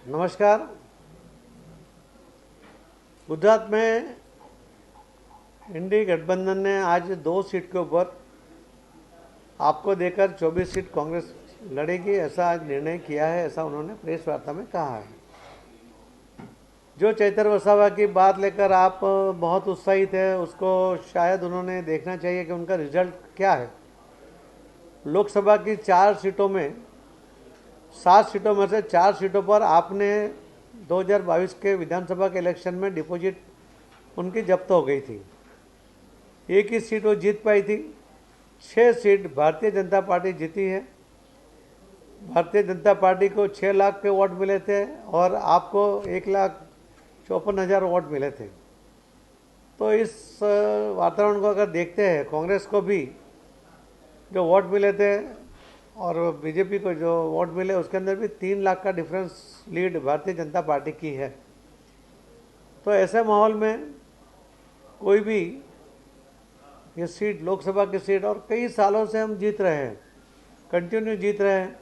नमस्कार। गुजरात में इंडी गठबंधन ने आज 2 सीट के ऊपर आपको देकर 24 सीट कांग्रेस लड़ेगी, ऐसा आज निर्णय किया है, ऐसा उन्होंने प्रेस वार्ता में कहा है। जो चैतर वसावा की बात लेकर आप बहुत उत्साहित है, उसको शायद उन्होंने देखना चाहिए कि उनका रिजल्ट क्या है। लोकसभा की 4 सीटों में 7 सीटों में से 4 सीटों पर आपने 2022 के विधानसभा के इलेक्शन में डिपॉजिट उनकी जब्त हो गई थी। एक ही सीट वो जीत पाई थी। 6 सीट भारतीय जनता पार्टी जीती है। भारतीय जनता पार्टी को 6 लाख के वोट मिले थे और आपको 1,54,000 वोट मिले थे। तो इस वातावरण को अगर देखते हैं, कांग्रेस को भी जो वोट मिले थे और बीजेपी को जो वोट मिले, उसके अंदर भी 3 लाख का difference lead Bharatiya Janata party की है। तो ऐसे माहौल में कोई भी ये सीट, लोकसभा की सीट, और कई सालों से हम जीत रहे हैं, कंटिन्यू जीत रहे हैं।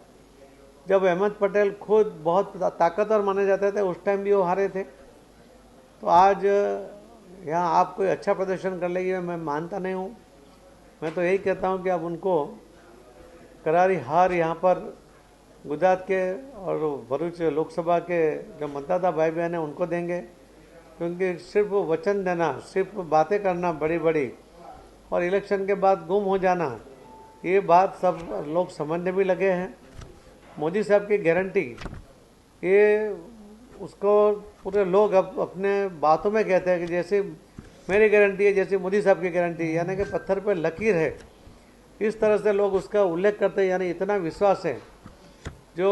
जब अहमद पटेल खुद बहुत ताकतवर माने जाते थे, उस टाइम भी वो हारे थे। तो आज यहाँ आप कोई अच्छा प्रदर्शन कर लेंगे, मैं मानता नहीं हूँ। मैं तो यही कहता हूँ कि अब उनको करारी हार यहाँ पर गुजरात के और भरूच लोकसभा के जो मतदाता भाई बहन हैं उनको देंगे, क्योंकि सिर्फ वचन देना, सिर्फ बातें करना बड़ी बड़ी और इलेक्शन के बाद गुम हो जाना, ये बात सब लोग समझने भी लगे हैं। मोदी साहब की गारंटी, ये उसको पूरे लोग अब अपने बातों में कहते हैं कि जैसे मेरी गारंटी है, जैसे मोदी साहब की गारंटी, यानी कि पत्थर पर लकीर है, इस तरह से लोग उसका उल्लेख करते हैं। यानी इतना विश्वास है। जो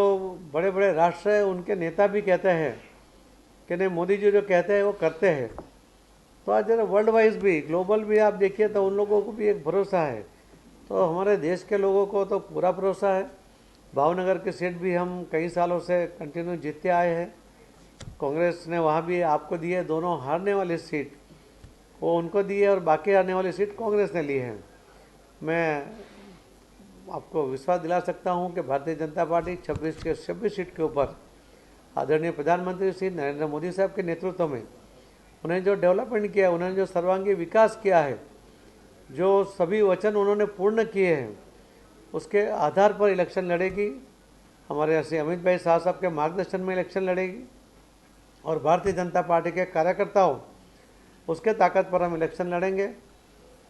बड़े बड़े राष्ट्र हैं उनके नेता भी कहते हैं कि नहीं, मोदी जी जो कहते हैं वो करते हैं। तो आज जरा वर्ल्ड वाइज भी, ग्लोबल भी आप देखिए तो उन लोगों को भी एक भरोसा है। तो हमारे देश के लोगों को तो पूरा भरोसा है। भावनगर की सीट भी हम कई सालों से कंटिन्यू जीतते आए हैं। कांग्रेस ने वहाँ भी आपको दी है। दोनों हारने वाली सीट वो उनको दी है और बाकी हारने वाली सीट कांग्रेस ने ली है। मैं आपको विश्वास दिला सकता हूं कि भारतीय जनता पार्टी 26 के 26 सीट के ऊपर आदरणीय प्रधानमंत्री श्री नरेंद्र मोदी साहब के नेतृत्व में उन्हें जो डेवलपमेंट किया है, उन्होंने जो सर्वांगीण विकास किया है, जो सभी वचन उन्होंने पूर्ण किए हैं, उसके आधार पर इलेक्शन लड़ेगी। हमारे श्री अमित भाई शाह साहब के मार्गदर्शन में इलेक्शन लड़ेगी और भारतीय जनता पार्टी के कार्यकर्ताओं उसके ताकत पर हम इलेक्शन लड़ेंगे।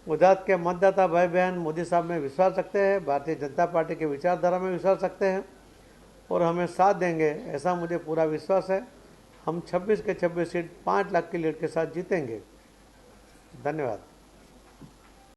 गुजरात के मतदाता भाई बहन मोदी साहब में विश्वास रखते हैं, भारतीय जनता पार्टी के विचारधारा में विश्वास रखते हैं और हमें साथ देंगे, ऐसा मुझे पूरा विश्वास है। हम 26 के 26 सीट 5 लाख की लीड के साथ जीतेंगे। धन्यवाद।